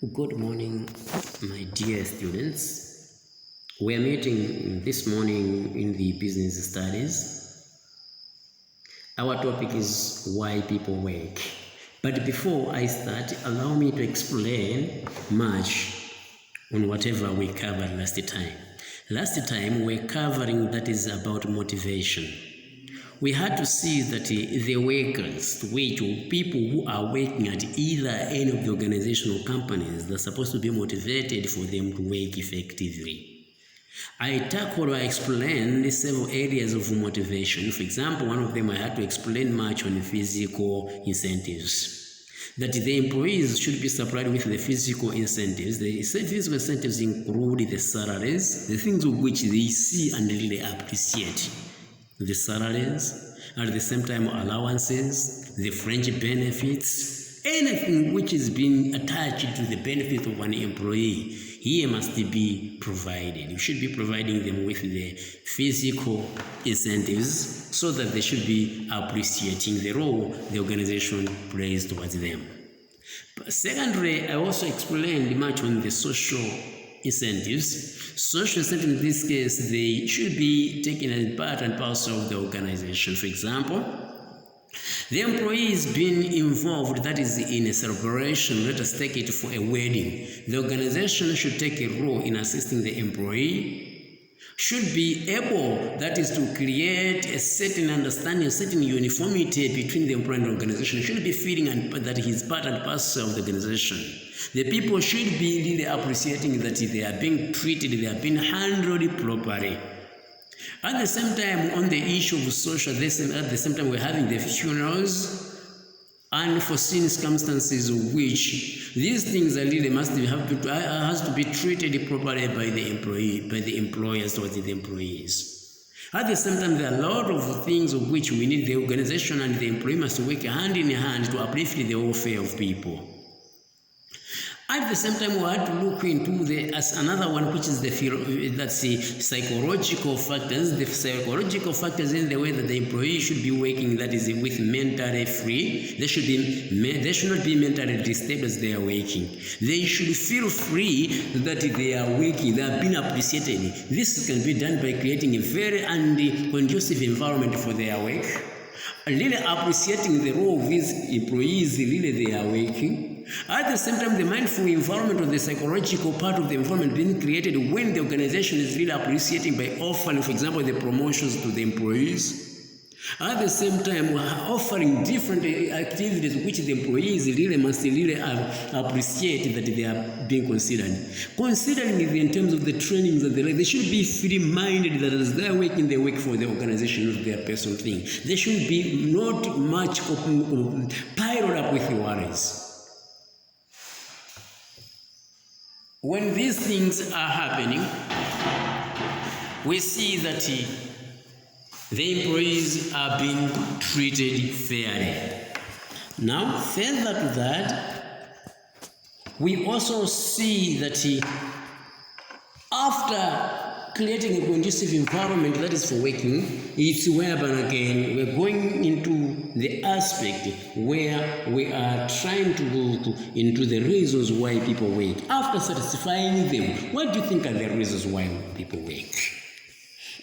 Good morning, my dear students. We are meeting this morning in the business studies. Our topic is why people work. But before I start, allow me to explain much on whatever we covered last time. Last time we're covering that is about motivation. We had to see that the workers, people who are working at either end of the organizational companies, they're supposed to be motivated for them to work effectively. I explained several areas of motivation. For example, one of them I had to explain much on physical incentives. That the employees should be supplied with the physical incentives. The physical incentives include the salaries, the things of which they see and really appreciate. The salaries, at the same time allowances, the fringe benefits, anything which is being attached to the benefit of an employee, here must be provided. You should be providing them with the physical incentives so that they should be appreciating the role the organization plays towards them. But secondly, I also explained much on the social incentives. Social incentives in this case, they should be taken as part and parcel of the organization. For example, the employee is being involved, that is in a celebration, let us take it for a wedding. The organization should take a role in assisting the employee, should be able, that is to create a certain understanding, a certain uniformity between the employee and the organization, should be feeling that he's part and parcel of the organization. The people should be really appreciating that they are being treated, they are being handled properly. At the same time, on the issue of social, at the same time we're having the funerals, unforeseen circumstances of which these things are really has to be treated properly by the employers towards the employees. At the same time, there are a lot of things of which we need the organization and the employee must work hand in hand to uplift the welfare of people. At the same time, we had to look into another one, which is the psychological factors. The psychological factors in the way that the employee should be working, that is with mentally free. They should not be mentally disturbed as they are working. They should feel free that they are working, they are being appreciated. This can be done by creating a very conducive environment for their work, really appreciating the role of these employees, really they are working. At the same time, the mindful environment or the psychological part of the environment being created when the organization is really appreciating by offering, for example, the promotions to the employees. At the same time, we're offering different activities which the employees really must appreciate that they are being considered. Considering it in terms of the trainings that they should be free-minded that as they're working, they work for the organization, not their personal thing. They should be not much piled up with worries. When these things are happening, we see that the employees are being treated fairly. Now, further to that, we also see that after creating a conducive environment that is for working, it's whereby again we're going into the aspect where we are trying to go into the reasons why people work. After satisfying them, what do you think are the reasons why people work?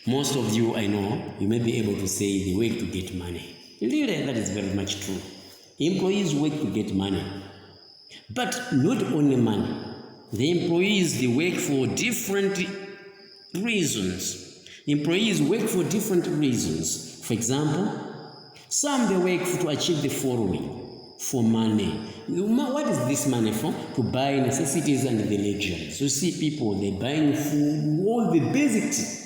Most of you, I know, you may be able to say they work to get money. Really, that is very much true. Employees work to get money. But not only money. The employees, they work for different reasons. Employees work for different reasons. For example, some they work to achieve the following: for money. What is this money for? To buy necessities and the luxuries. You see people, they're buying food, all the basics.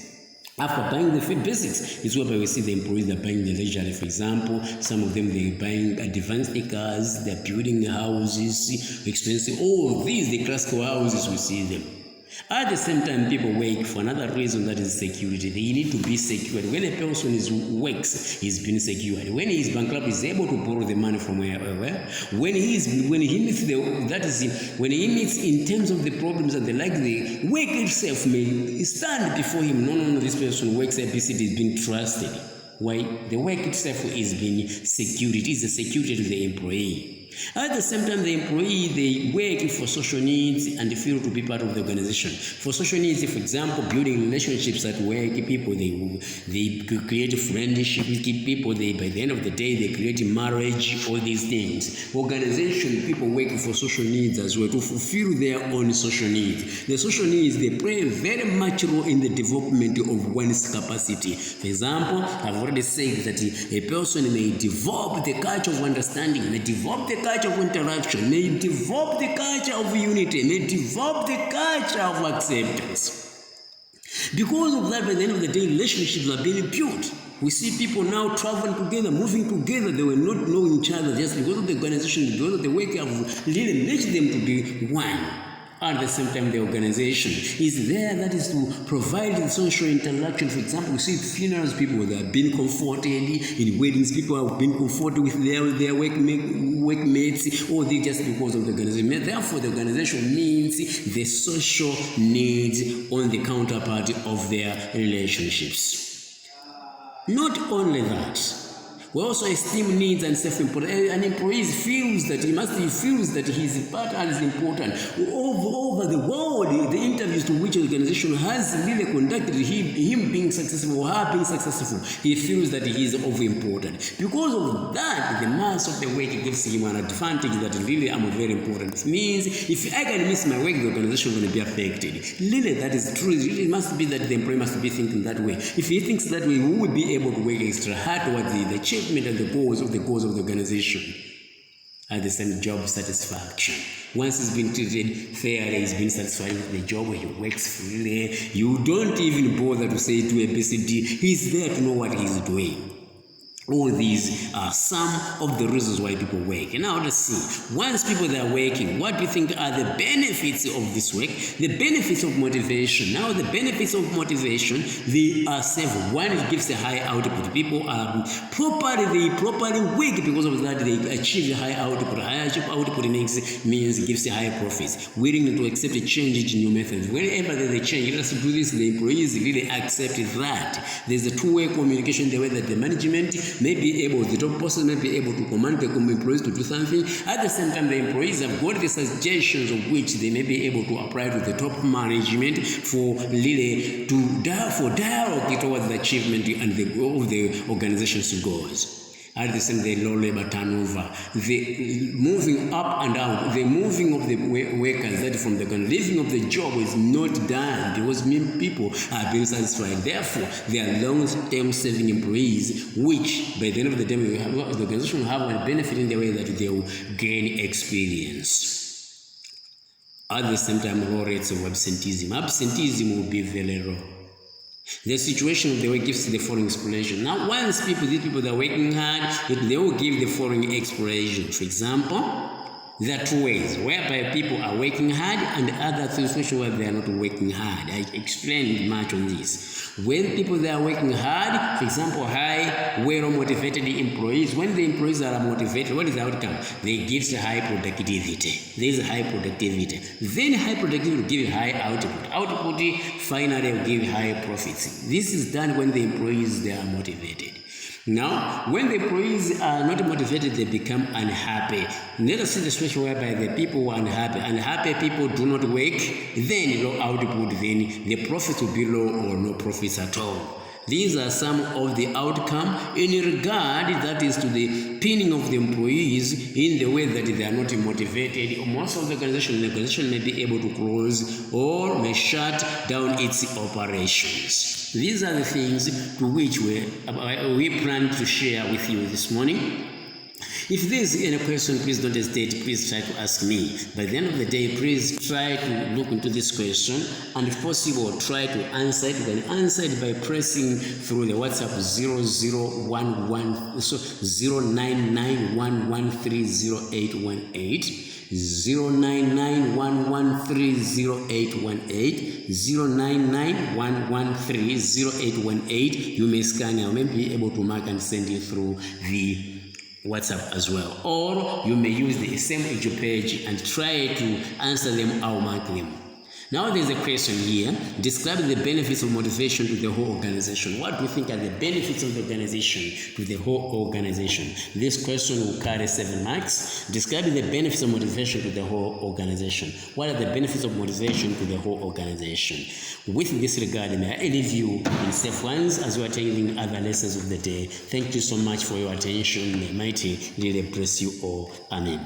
After buying the basics, it's whereby we see the employees that are buying the luxury. For example, some of them they're buying advanced cars, they're building houses, expensive, all these, the classical houses, we see them. At the same time, people work for another reason, that is security. They need to be secured. When a person works, he's been secured. When he is bankrupt, he's able to borrow the money from where. When he meets in terms of the problems and the work itself may stand before him. No, this person works ABCD is being trusted. Why? The work itself is being secured. It is a security to the employee. At the same time, the employee, they work for social needs and feel to be part of the organization. For social needs, for example, building relationships at work, people, they create friendship with people, by the end of the day, they create marriage, all these things. Organization, people work for social needs as well, to fulfill their own social needs. The social needs, they play a very much role in the development of one's capacity. For example, I've already said that a person may develop the culture of understanding, may develop the culture of interaction, may develop the culture of unity, may develop the culture of acceptance. Because of that, by the end of the day, relationships are being built. We see people now traveling together, moving together. They were not knowing each other just because of the organization, because of the work have really made them to be one. At the same time, the organization is there, that is to provide the social interaction. For example, we see funerals, people that have been comforted, in weddings, people have been comforted with their workmates, or they just because of the organization. Therefore, the organization means the social needs on the counterpart of their relationships. Not only that, we also esteem needs and self-importance. An employee feels that his part is important. Over the world, the interviews to which the organization has really conducted, him being successful or her being successful, he feels that he is of importance. Because of that, the mass of the work gives him an advantage that really I'm very important. It means if I can miss my work, the organization is going to be affected. Really, that is true. It really must be that the employee must be thinking that way. If he thinks that way, we will be able to work extra hard towards the achievement and the goals of the organization. At the same, job satisfaction. Once he's been treated fairly, he's been satisfied with the job, he works freely. You don't even bother to say to a BCD, he's there to know what he's doing. All these are some of the reasons why people work. And now let's see. Once people are working, what do you think are the benefits of this work? The benefits of motivation. Now the benefits of motivation, they are several. One, it gives a high output. People are properly work because of that they achieve a high output. High output means it gives a higher profits. Willing to accept a change in new methods. Whenever there's a change, let us do this, the employees really accept that. There's a two-way communication, the way that the management may be able, the top person may be able to command the employees to do something. At the same time, the employees have got the suggestions of which they may be able to apply to the top management for really dialogue towards the achievement and the goal of the organization's goals. At the same, the low labor turnover, the moving up and out, the moving of the workers, that from the leaving of the job is not done because people are being satisfied. Therefore, they are long-term saving employees, which by the end of the day, the organization will have a benefit in the way that they will gain experience. At the same time, low rates of absenteeism. Absenteeism will be very low. The situation of the work gives the following explanation. Now, once these people that are working hard, they will give the following explanation. For example, there are two ways whereby people are working hard and other situations where they are not working hard. I explained much on this. When people that are working hard, for example, high, well-motivated employees, when the employees are motivated, what is the outcome? They give high productivity. There is high productivity. Then high productivity will give high output. Output finally will give high profits. This is done when the employees they are motivated. Now, when the employees are not motivated, they become unhappy. Let us see the situation whereby the people who are unhappy. Unhappy people do not work, then low output, then the profits will be low or no profits at all. These are some of the outcome in regard, that is to the pinning of the employees in the way that they are not motivated. Most of the organization may be able to close or may shut down its operations. These are the things to which we plan to share with you this morning. If there is any question, please don't hesitate. Please try to ask me. By the end of the day, please try to look into this question and if possible, try to answer it. You can answer it by pressing through the WhatsApp 09911300818. 09911300818, 09911300818. You may scan it. I may be able to mark and send it through the WhatsApp as well, or you may use the same edu page and try to answer them or mark them. Now there's a question here. Describe the benefits of motivation to the whole organization. What do you think are the benefits of the organization to the whole organization? This question will carry 7 marks. Describe the benefits of motivation to the whole organization. What are the benefits of motivation to the whole organization? With this regard, may I leave you in safe hands as we are taking other lessons of the day. Thank you so much for your attention. May Mighty really bless you all. Amen.